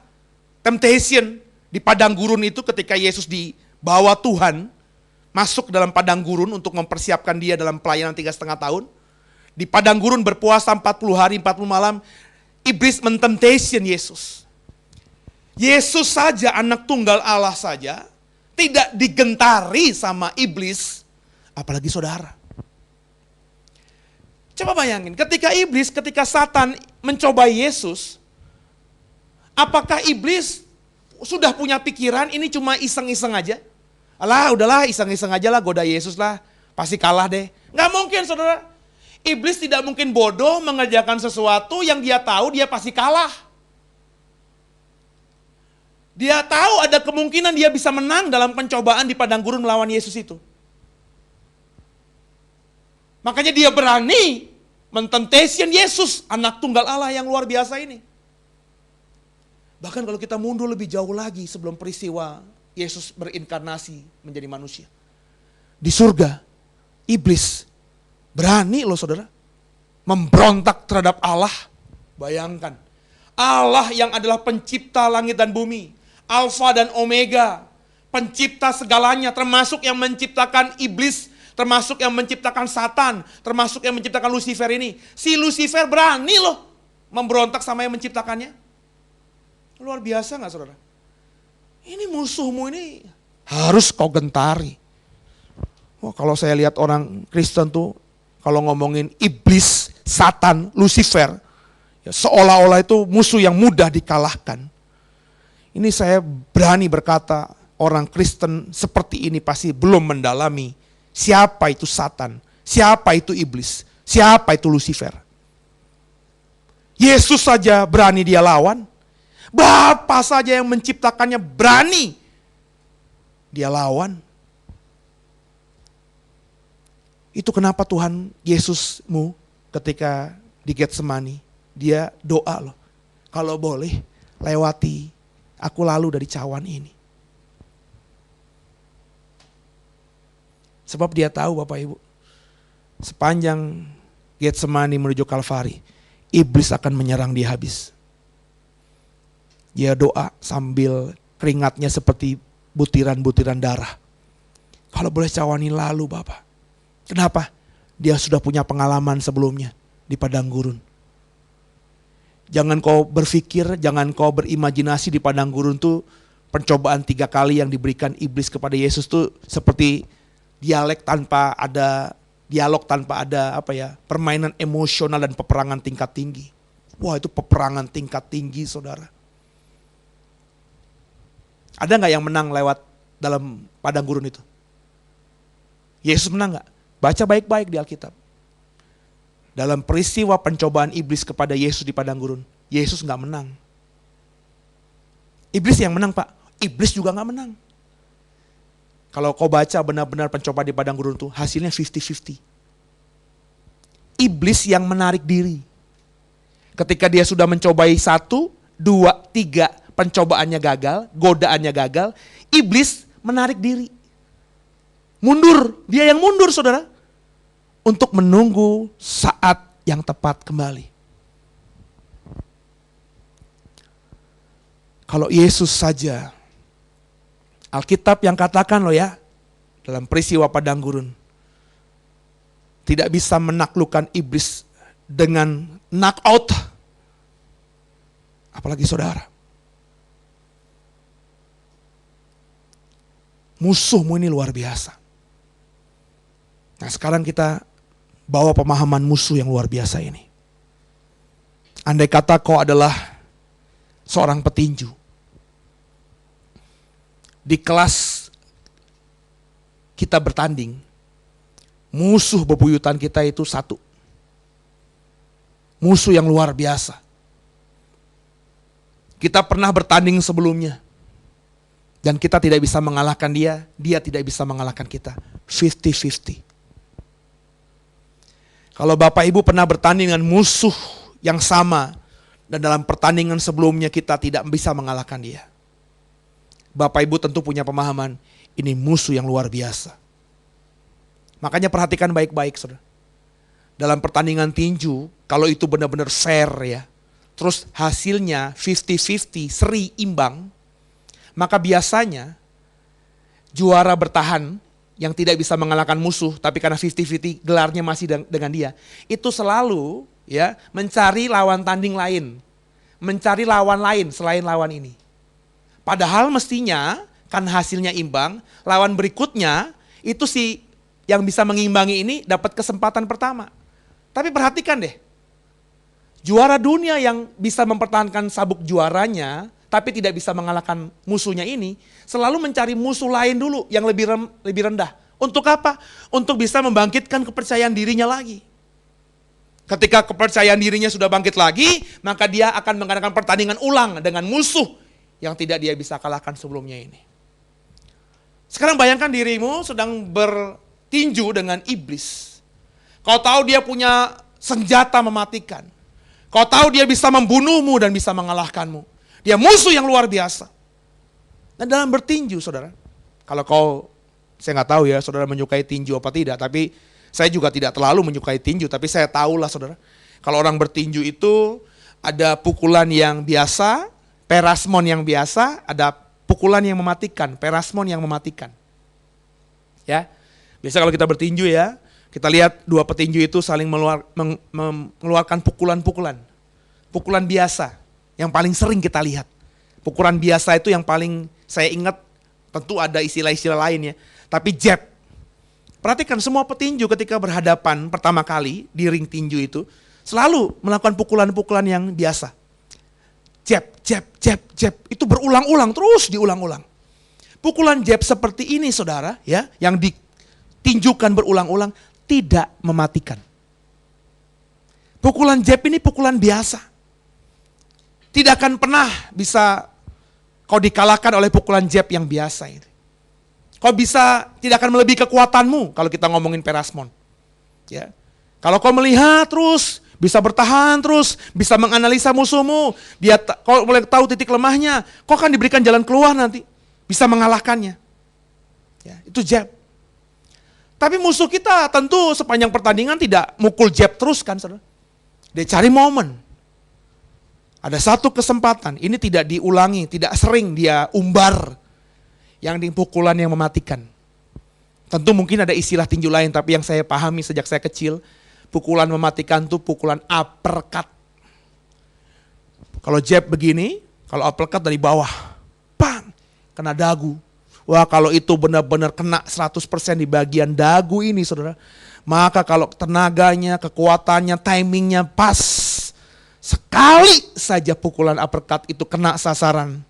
temptation di padang gurun itu ketika Yesus dibawa Tuhan masuk ke dalam padang gurun untuk mempersiapkan dia dalam pelayanan 3,5 tahun. Di padang gurun berpuasa 40 hari 40 malam, iblis mentemptation Yesus. Yesus saja, anak tunggal Allah saja, tidak digentari sama iblis, apalagi saudara. Coba bayangin, ketika Satan mencoba Yesus, apakah iblis sudah punya pikiran ini cuma iseng-iseng aja? Alah, udahlah iseng-iseng aja lah, goda Yesus lah, pasti kalah deh. Nggak mungkin saudara. Iblis tidak mungkin bodoh mengerjakan sesuatu yang dia tahu dia pasti kalah. Dia tahu ada kemungkinan dia bisa menang dalam pencobaan di padang gurun melawan Yesus itu. Makanya dia berani mentemptation Yesus, anak tunggal Allah yang luar biasa ini. Bahkan kalau kita mundur lebih jauh lagi sebelum peristiwa Yesus berinkarnasi menjadi manusia. Di surga, iblis berani loh saudara, memberontak terhadap Allah. Bayangkan, Allah yang adalah pencipta langit dan bumi, Alfa dan Omega, pencipta segalanya, termasuk yang menciptakan iblis, termasuk yang menciptakan Satan, termasuk yang menciptakan Lucifer ini. Si Lucifer berani loh memberontak sama yang menciptakannya. Luar biasa gak saudara? Ini musuhmu ini harus kau gentari. Oh, kalau saya lihat orang Kristen tuh, kalau ngomongin iblis, Satan, Lucifer, ya seolah-olah itu musuh yang mudah dikalahkan. Ini saya berani berkata, orang Kristen seperti ini pasti belum mendalami siapa itu Satan, siapa itu iblis, siapa itu Lucifer. Yesus saja berani dia lawan. Bapa saja yang menciptakannya berani dia lawan. Itu kenapa Tuhan Yesusmu ketika di Getsemani, dia doa loh. Kalau boleh lewati aku lalu dari cawan ini. Sebab dia tahu Bapak Ibu, sepanjang Getsemani menuju Kalvari, iblis akan menyerang dia habis. Dia doa sambil keringatnya seperti butiran-butiran darah. Kalau boleh cawani lalu Bapak. Kenapa? Dia sudah punya pengalaman sebelumnya di padang gurun. Jangan kau berpikir, jangan kau berimajinasi di padang gurun tuh pencobaan 3 kali yang diberikan iblis kepada Yesus tuh seperti dialog tanpa ada permainan emosional dan peperangan tingkat tinggi. Wah, itu peperangan tingkat tinggi, saudara. Ada nggak yang menang lewat dalam padang gurun itu? Yesus menang nggak? Baca baik-baik di Alkitab. Dalam peristiwa pencobaan iblis kepada Yesus di padang gurun, Yesus nggak menang. Iblis yang menang, Pak. Iblis juga nggak menang. Kalau kau baca benar-benar pencobaan di padang gurun itu, hasilnya 50-50. Iblis yang menarik diri. Ketika dia sudah mencobai 1, 2, 3, pencobaannya gagal, godaannya gagal, iblis menarik diri. Mundur, dia yang mundur, saudara. Untuk menunggu saat yang tepat kembali. Kalau Yesus saja, Alkitab yang katakan loh ya, dalam peristiwa padang gurun, tidak bisa menaklukkan iblis dengan knock out. Apalagi saudara. Musuhmu ini luar biasa. Nah, sekarang kita bawa pemahaman musuh yang luar biasa ini. Andai kata kau adalah seorang petinju. Di kelas kita bertanding, musuh bebuyutan kita itu 1. Musuh yang luar biasa. Kita pernah bertanding sebelumnya. Dan kita tidak bisa mengalahkan dia, dia tidak bisa mengalahkan kita. 50-50. Kalau Bapak Ibu pernah bertanding dengan musuh yang sama, dan dalam pertandingan sebelumnya kita tidak bisa mengalahkan dia. Bapak Ibu tentu punya pemahaman, ini musuh yang luar biasa. Makanya perhatikan baik-baik, saudara. Dalam pertandingan tinju, kalau itu benar-benar fair ya, terus hasilnya 50-50, seri imbang, maka biasanya juara bertahan yang tidak bisa mengalahkan musuh, tapi karena 50-50 gelarnya masih dengan dia, itu selalu ya mencari lawan tanding lain, mencari lawan lain selain lawan ini. Padahal mestinya kan hasilnya imbang, lawan berikutnya itu si yang bisa mengimbangi ini dapat kesempatan pertama. Tapi perhatikan deh, juara dunia yang bisa mempertahankan sabuk juaranya, tapi tidak bisa mengalahkan musuhnya ini, selalu mencari musuh lain dulu yang lebih rendah. Untuk apa? Untuk bisa membangkitkan kepercayaan dirinya lagi. Ketika kepercayaan dirinya sudah bangkit lagi, maka dia akan mengadakan pertandingan ulang dengan musuh yang tidak dia bisa kalahkan sebelumnya ini. Sekarang bayangkan dirimu sedang bertinju dengan iblis. Kau tahu dia punya senjata mematikan. Kau tahu dia bisa membunuhmu dan bisa mengalahkanmu. Dia musuh yang luar biasa. Dan dalam bertinju, saudara, kalau saya nggak tahu ya, saudara menyukai tinju apa tidak, tapi saya juga tidak terlalu menyukai tinju, tapi saya tahulah, saudara, kalau orang bertinju itu ada pukulan yang biasa, perasmon yang biasa, ada pukulan yang mematikan, perasmon yang mematikan. Ya, biasa kalau kita bertinju ya, kita lihat 2 petinju itu saling mengeluarkan pukulan-pukulan, pukulan biasa. Yang paling sering kita lihat. Pukulan biasa itu yang paling saya ingat, tentu ada istilah-istilah lain ya. Tapi jab. Perhatikan semua petinju ketika berhadapan pertama kali di ring tinju itu, selalu melakukan pukulan-pukulan yang biasa. Jab, jab, jab, jab. Itu berulang-ulang, terus diulang-ulang. Pukulan jab seperti ini saudara, ya, yang ditinjukan berulang-ulang, tidak mematikan. Pukulan jab ini pukulan biasa. Tidak akan pernah bisa kau dikalahkan oleh pukulan jab yang biasa ini. Kau tidak akan melebihi kekuatanmu kalau kita ngomongin perasmon. Ya. Kalau kau melihat terus, bisa bertahan terus, bisa menganalisa musuhmu, kau boleh tahu titik lemahnya, kau akan diberikan jalan keluar nanti, bisa mengalahkannya. Ya, itu jab. Tapi musuh kita tentu sepanjang pertandingan tidak mukul jab terus kan, saudara. Dia cari momen. Ada satu kesempatan, ini tidak diulangi, tidak sering dia umbar. Yang di pukulan yang mematikan. Tentu mungkin ada istilah tinju lain, tapi yang saya pahami sejak saya kecil, pukulan mematikan itu pukulan uppercut. Kalau jab begini, kalau uppercut dari bawah, pam, kena dagu. Wah, kalau itu benar-benar kena 100% di bagian dagu ini, saudara. Maka kalau tenaganya, kekuatannya, timingnya pas, sekali saja pukulan uppercut itu kena sasaran,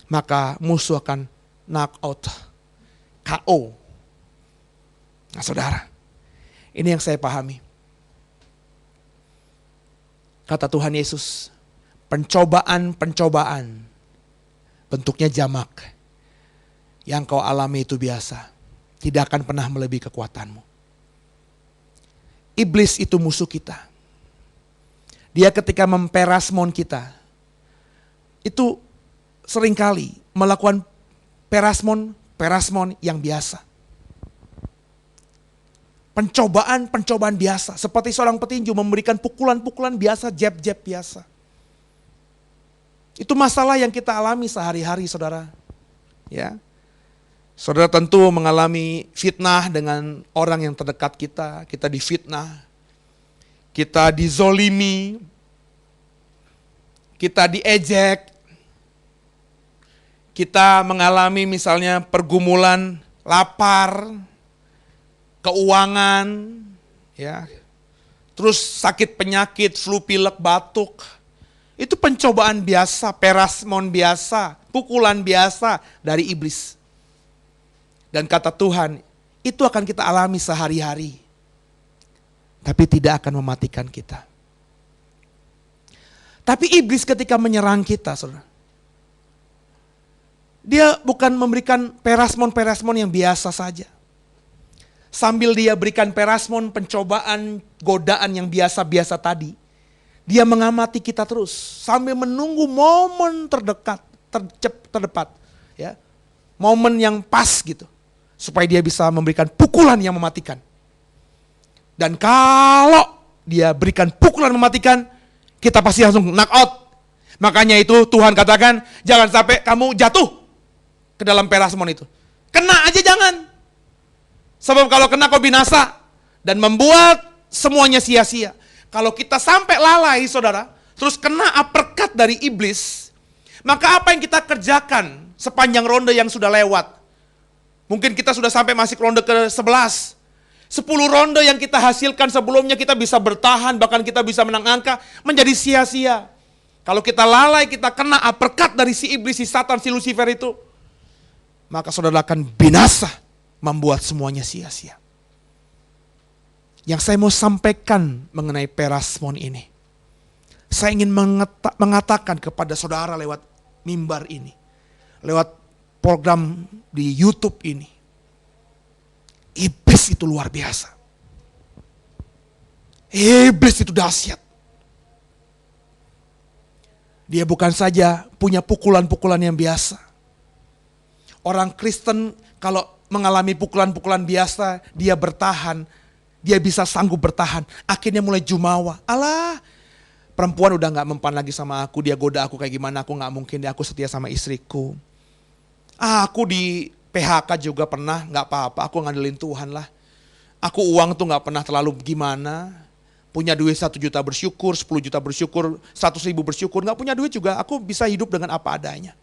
maka musuh akan knock out, KO. Nah saudara, ini yang saya pahami. Kata Tuhan Yesus, pencobaan-pencobaan bentuknya jamak. Yang kau alami itu biasa, tidak akan pernah melebihi kekuatanmu. Iblis itu musuh kita. Dia ketika memperasmon kita, itu seringkali melakukan perasmon yang biasa. Pencobaan biasa. Seperti seorang petinju memberikan pukulan-pukulan biasa, jab-jab biasa. Itu masalah yang kita alami sehari-hari, saudara. Ya, saudara tentu mengalami fitnah dengan orang yang terdekat kita. Kita difitnah. Kita dizolimi. Kita diejek. Kita mengalami misalnya pergumulan lapar, keuangan, ya, terus sakit penyakit, flu, pilek, batuk. Itu pencobaan biasa, perasmon biasa, pukulan biasa dari iblis. Dan kata Tuhan, itu akan kita alami sehari-hari. Tapi tidak akan mematikan kita. Tapi iblis ketika menyerang kita, saudara, dia bukan memberikan perasmon yang biasa saja. Sambil dia berikan perasmon, pencobaan, godaan yang biasa-biasa tadi, dia mengamati kita terus sambil menunggu momen terdekat, ya, momen yang pas gitu, supaya dia bisa memberikan pukulan yang mematikan. Dan kalau dia berikan pukulan mematikan, kita pasti langsung knock out. Makanya itu Tuhan katakan, jangan sampai kamu jatuh ke dalam perasmon itu. Kena aja jangan. Sebab kalau kena kau binasa dan membuat semuanya sia-sia. Kalau kita sampai lalai, saudara, terus kena uppercut dari iblis, maka apa yang kita kerjakan sepanjang ronde yang sudah lewat? Mungkin kita sudah sampai masuk ronde ke-11. 10 ronde yang kita hasilkan sebelumnya kita bisa bertahan, bahkan kita bisa menang angka, menjadi sia-sia. Kalau kita lalai, kita kena uppercut dari si iblis, si Satan, si Lucifer itu, maka saudara akan binasa, membuat semuanya sia-sia. Yang saya mau sampaikan mengenai perasmon ini, saya ingin mengatakan kepada saudara lewat mimbar ini, lewat program di YouTube ini, iblis itu luar biasa. Iblis itu dahsyat. Dia bukan saja punya pukulan-pukulan yang biasa. Orang Kristen kalau mengalami pukulan-pukulan biasa, dia bertahan, dia bisa sanggup bertahan. Akhirnya mulai jumawa. Alah, perempuan udah gak mempan lagi sama aku, dia goda aku kayak gimana, aku gak mungkin deh, aku setia sama istriku. Aku di PHK juga pernah, gak apa-apa, aku ngandelin Tuhan lah. Aku uang tuh gak pernah terlalu gimana. Punya duit 1 juta bersyukur, 10 juta bersyukur, 100.000 bersyukur. Gak punya duit juga, aku bisa hidup dengan apa adanya.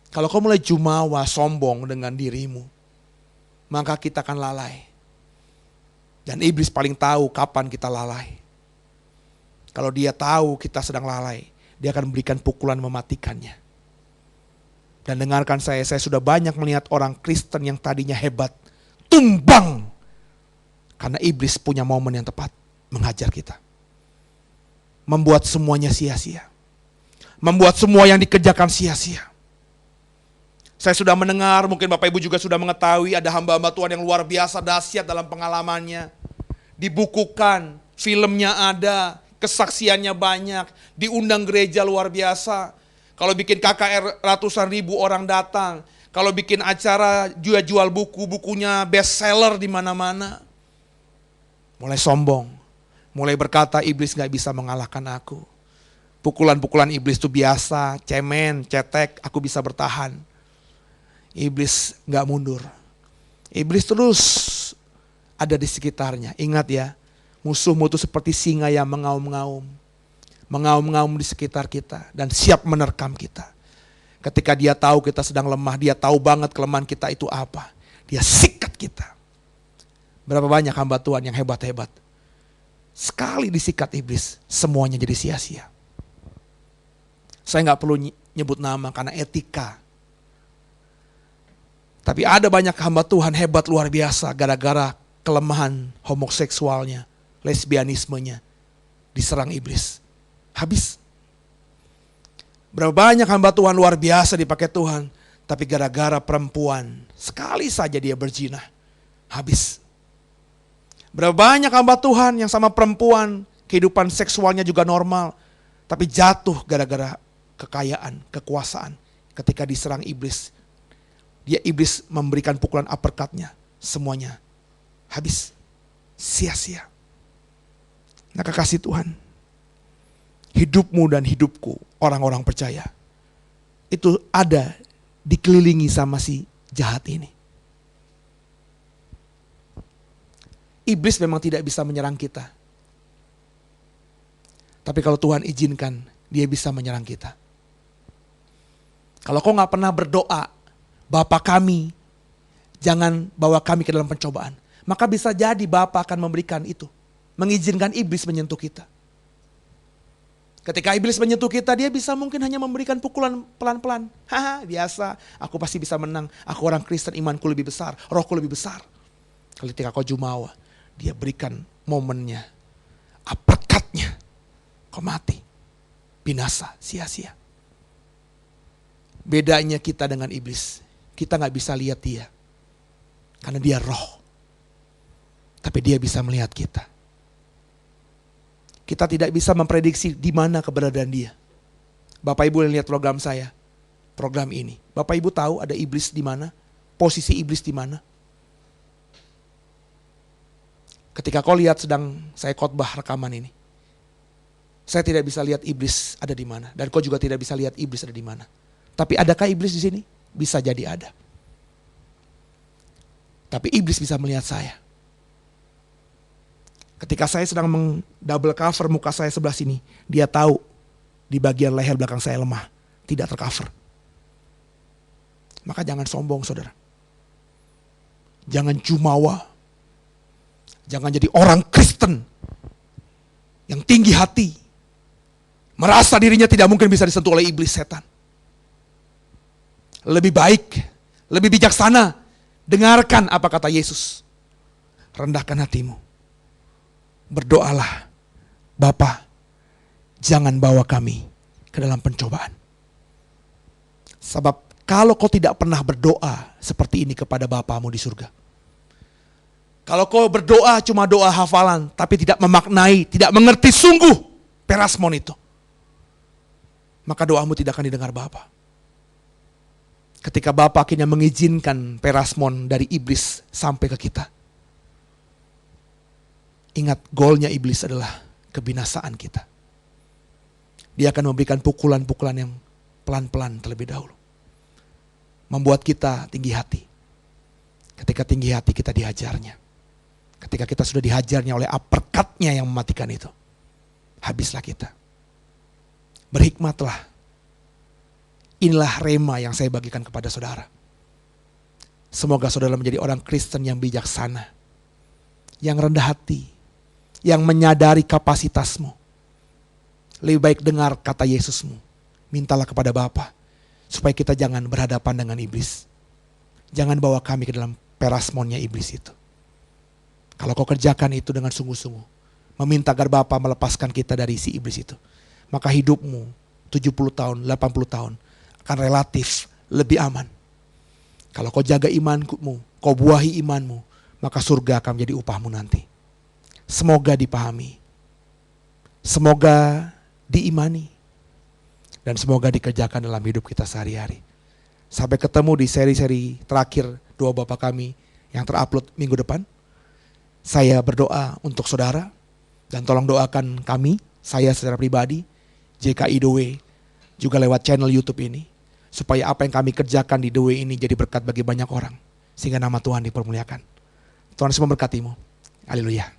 Kalau kau mulai jumawa, sombong dengan dirimu, maka kita akan lalai. Dan iblis paling tahu kapan kita lalai. Kalau dia tahu kita sedang lalai, dia akan memberikan pukulan mematikannya. Dan dengarkan saya sudah banyak melihat orang Kristen yang tadinya hebat, tumbang. Karena iblis punya momen yang tepat menghajar kita. Membuat semuanya sia-sia. Membuat semua yang dikerjakan sia-sia. Saya sudah mendengar, mungkin Bapak Ibu juga sudah mengetahui, ada hamba-hamba Tuhan yang luar biasa dahsyat dalam pengalamannya. Dibukukan, filmnya ada, kesaksiannya banyak, diundang gereja luar biasa. Kalau bikin KKR ratusan ribu orang datang, kalau bikin acara jual buku, bukunya best seller di mana-mana. Mulai sombong, Mulai berkata, iblis gak bisa mengalahkan aku. Pukulan-pukulan iblis itu biasa, cemen, cetek, aku bisa bertahan. Iblis gak mundur. Iblis terus ada di sekitarnya. Ingat ya, musuhmu itu seperti singa yang mengaum-ngaum. Mengaum-ngaum di sekitar kita dan siap menerkam kita. Ketika dia tahu kita sedang lemah, dia tahu banget kelemahan kita itu apa. Dia sikat kita. Berapa banyak hamba Tuhan yang hebat-hebat. Sekali disikat iblis, semuanya jadi sia-sia. Saya gak perlu nyebut nama karena etika. Tapi ada banyak hamba Tuhan hebat luar biasa gara-gara kelemahan homoseksualnya, lesbianismenya, diserang iblis. Habis. Berapa banyak hamba Tuhan luar biasa dipakai Tuhan, tapi gara-gara perempuan, sekali saja dia berzina, habis. Berapa banyak hamba Tuhan yang sama perempuan, kehidupan seksualnya juga normal, tapi jatuh gara-gara kekayaan, kekuasaan. Ketika diserang iblis, iblis memberikan pukulan uppercut-nya, semuanya habis, sia-sia. Nah, kekasih Tuhan, hidupmu dan hidupku, orang-orang percaya, itu ada dikelilingi sama si jahat ini. Iblis memang tidak bisa menyerang kita. Tapi kalau Tuhan izinkan, dia bisa menyerang kita. Kalau kau gak pernah berdoa, Bapa kami, jangan bawa kami ke dalam pencobaan. Maka bisa jadi Bapa akan memberikan itu. Mengizinkan iblis menyentuh kita. Ketika iblis menyentuh kita, dia bisa mungkin hanya memberikan pukulan pelan-pelan. Haha, biasa, aku pasti bisa menang. Aku orang Kristen, imanku lebih besar, rohku lebih besar. Ketika kau jumawa, dia berikan momennya, uppercut-nya, kau mati, binasa, sia-sia. Bedanya kita dengan iblis, kita gak bisa lihat dia, karena dia roh. Tapi dia bisa melihat kita. Kita tidak bisa memprediksi di mana keberadaan dia. Bapak Ibu yang lihat program saya, program ini. Bapak Ibu tahu ada iblis di mana? Posisi iblis di mana? Ketika kau lihat sedang saya khotbah rekaman ini, saya tidak bisa lihat iblis ada di mana. Dan kau juga tidak bisa lihat iblis ada di mana. Tapi adakah iblis di sini? Bisa jadi ada. Tapi iblis bisa melihat saya. Ketika saya sedang double cover muka saya sebelah sini, dia tahu di bagian leher belakang saya lemah, tidak tercover. Maka jangan sombong, saudara. Jangan jumawa. Jangan jadi orang Kristen yang tinggi hati, merasa dirinya tidak mungkin bisa disentuh oleh iblis setan. Lebih baik, lebih bijaksana, dengarkan apa kata Yesus. Rendahkan hatimu. Berdoalah, Bapa, jangan bawa kami ke dalam pencobaan. Sebab kalau kau tidak pernah berdoa seperti ini kepada Bapamu di surga, kalau kau berdoa cuma doa hafalan, tapi tidak memaknai, tidak mengerti sungguh perasmon itu, maka doamu tidak akan didengar Bapa. Ketika Bapa akhirnya mengizinkan perasmon dari iblis sampai ke kita, ingat, golnya iblis adalah kebinasaan kita. Dia akan memberikan pukulan-pukulan yang pelan-pelan terlebih dahulu. Membuat kita tinggi hati. Ketika tinggi hati kita dihajarnya. Ketika kita sudah dihajarnya oleh uppercut-nya yang mematikan itu, habislah kita. Berhikmatlah. Inilah rema yang saya bagikan kepada saudara. Semoga saudara menjadi orang Kristen yang bijaksana, yang rendah hati, yang menyadari kapasitasmu. Lebih baik dengar kata Yesusmu. Mintalah kepada Bapa supaya kita jangan berhadapan dengan iblis. Jangan bawa kami ke dalam perasmonnya iblis itu. Kalau kau kerjakan itu dengan sungguh-sungguh, meminta agar Bapa melepaskan kita dari si iblis itu, maka hidupmu 70 tahun, 80 tahun akan relatif lebih aman. Kalau kau jaga imanmu, kau buahi imanmu, maka surga akan menjadi upahmu nanti. Semoga dipahami, semoga diimani, dan semoga dikerjakan dalam hidup kita sehari-hari. Sampai ketemu di seri-seri terakhir doa Bapa kami yang terupload minggu depan. Saya berdoa untuk saudara, Dan tolong doakan kami, saya secara pribadi, JKI The Way, juga lewat channel YouTube ini, supaya apa yang kami kerjakan di The Way ini jadi berkat bagi banyak orang, sehingga nama Tuhan dipermuliakan. Tuhan Yesus memberkatimu. Haleluya.